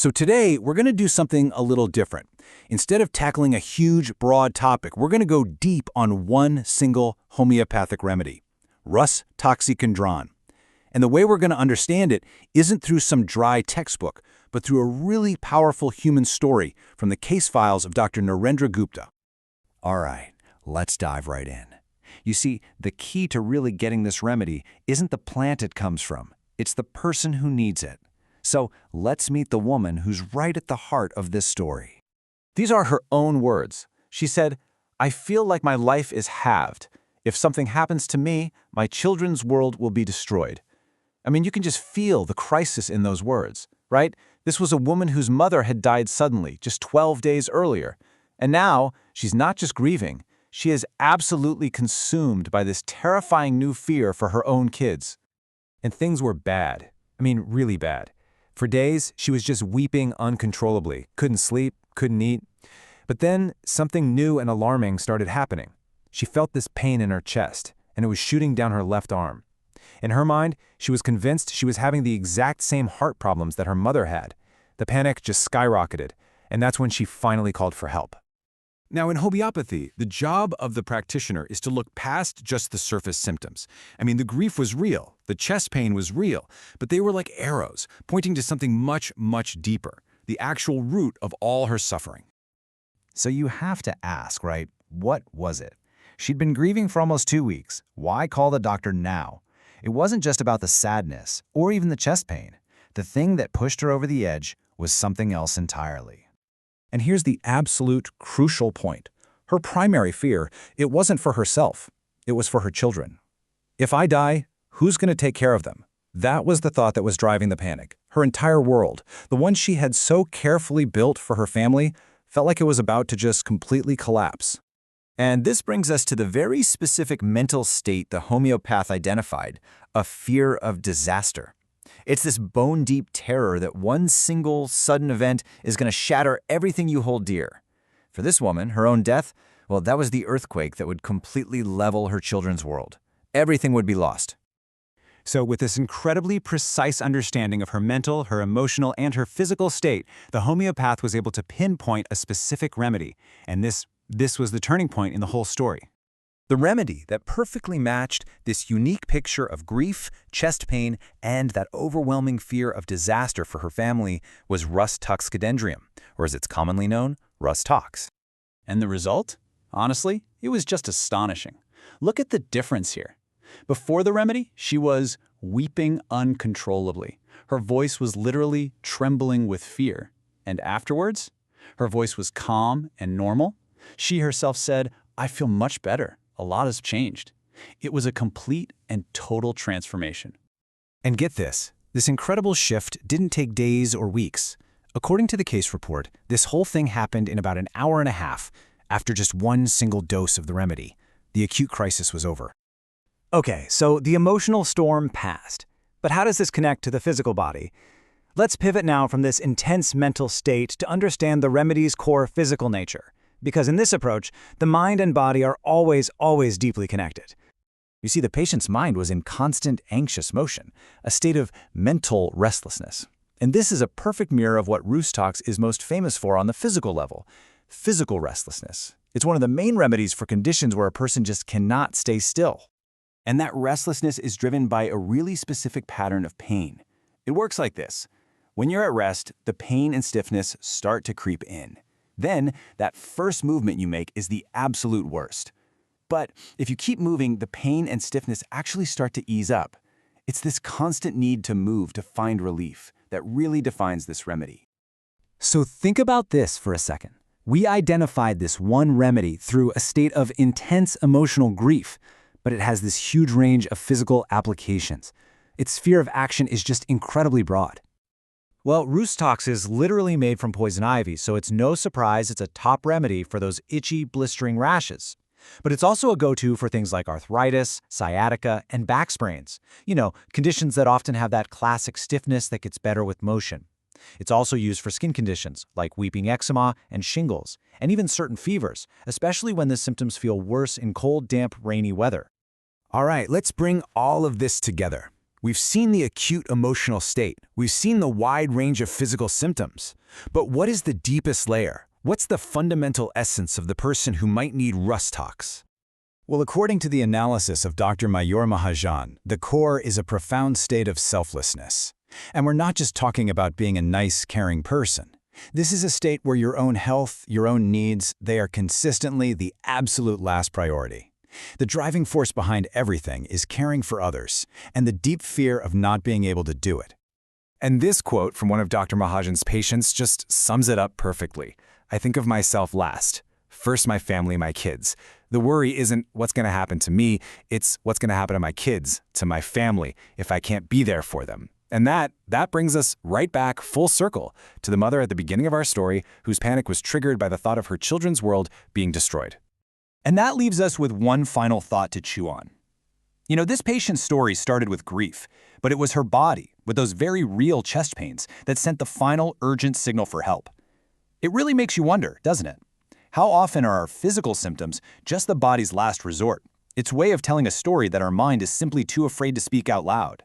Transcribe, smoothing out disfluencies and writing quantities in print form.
So today, we're going to do something a little different. Instead of tackling a huge, broad topic, we're going to go deep on one single homeopathic remedy, Rhus Toxicodendron. And the way we're going to understand it isn't through some dry textbook, but through a really powerful human story from the case files of Dr. Narendra Gupta. All right, let's dive right in. You see, the key to really getting this remedy isn't the plant it comes from, it's the person who needs it. So let's meet the woman who's right at the heart of this story. These are her own words. She said, "I feel like my life is halved. If something happens to me, my children's world will be destroyed." I mean, you can just feel the crisis in those words, right? This was a woman whose mother had died suddenly, just 12 days earlier. And now, she's not just grieving, she is absolutely consumed by this terrifying new fear for her own kids. And things were bad. I mean, really bad. For days, she was just weeping uncontrollably, couldn't sleep, couldn't eat. But then, something new and alarming started happening. She felt this pain in her chest, and it was shooting down her left arm. In her mind, she was convinced she was having the exact same heart problems that her mother had. The panic just skyrocketed, and that's when she finally called for help. Now, in homeopathy, the job of the practitioner is to look past just the surface symptoms. I mean, the grief was real, the chest pain was real, but they were like arrows, pointing to something much, much deeper, the actual root of all her suffering. So you have to ask, right, what was it? She'd been grieving for almost 2 weeks. Why call the doctor now? It wasn't just about the sadness or even the chest pain. The thing that pushed her over the edge was something else entirely. And here's the absolute crucial point. Her primary fear, it wasn't for herself. It was for her children. If I die, who's going to take care of them? That was the thought that was driving the panic. Her entire world, the one she had so carefully built for her family, felt like it was about to just completely collapse. And this brings us to the very specific mental state the homeopath identified, a fear of disaster. It's this bone-deep terror that one single, sudden event is going to shatter everything you hold dear. For this woman, her own death, well, that was the earthquake that would completely level her children's world. Everything would be lost. So with this incredibly precise understanding of her mental, her emotional, and her physical state, the homeopath was able to pinpoint a specific remedy. And this was the turning point in the whole story. The remedy that perfectly matched this unique picture of grief, chest pain, and that overwhelming fear of disaster for her family was Rhus Toxicodendron, or as it's commonly known, Rhus Tox. And the result? Honestly, it was just astonishing. Look at the difference here. Before the remedy, she was weeping uncontrollably. Her voice was literally trembling with fear. And afterwards, her voice was calm and normal. She herself said, "I feel much better. A lot has changed." It was a complete and total transformation. And get this incredible shift didn't take days or weeks. According to the case report, this whole thing happened in about an hour and a half after just one single dose of the remedy. The acute crisis was over. Okay, so the emotional storm passed. But how does this connect to the physical body? Let's pivot now from this intense mental state to understand the remedy's core physical nature. Because in this approach, the mind and body are always deeply connected. You see, the patient's mind was in constant anxious motion, a state of mental restlessness. And this is a perfect mirror of what Rhus Tox is most famous for on the physical level, physical restlessness. It's one of the main remedies for conditions where a person just cannot stay still. And that restlessness is driven by a really specific pattern of pain. It works like this. When you're at rest, the pain and stiffness start to creep in. Then, that first movement you make is the absolute worst. But if you keep moving, the pain and stiffness actually start to ease up. It's this constant need to move to find relief that really defines this remedy. So think about this for a second. We identified this one remedy through a state of intense emotional grief, but it has this huge range of physical applications. Its sphere of action is just incredibly broad. Well, Rhus Tox is literally made from poison ivy, so it's no surprise it's a top remedy for those itchy, blistering rashes. But it's also a go-to for things like arthritis, sciatica, and back sprains. You know, conditions that often have that classic stiffness that gets better with motion. It's also used for skin conditions like weeping eczema and shingles, and even certain fevers, especially when the symptoms feel worse in cold, damp, rainy weather. All right, let's bring all of this together. We've seen the acute emotional state. We've seen the wide range of physical symptoms. But what is the deepest layer? What's the fundamental essence of the person who might need Rhus Tox? Well, according to the analysis of Dr. Mayur Mahajan, the core is a profound state of selflessness. And we're not just talking about being a nice, caring person. This is a state where your own health, your own needs, they are consistently the absolute last priority. The driving force behind everything is caring for others and the deep fear of not being able to do it. And this quote from one of Dr. Mahajan's patients just sums it up perfectly. I think of myself last. First my family, my kids. The worry isn't what's going to happen to me, it's what's going to happen to my kids, to my family, if I can't be there for them. And that brings us right back full circle to the mother at the beginning of our story whose panic was triggered by the thought of her children's world being destroyed. And that leaves us with one final thought to chew on. You know, this patient's story started with grief, but it was her body, with those very real chest pains, that sent the final urgent signal for help. It really makes you wonder, doesn't it? How often are our physical symptoms just the body's last resort, its way of telling a story that our mind is simply too afraid to speak out loud?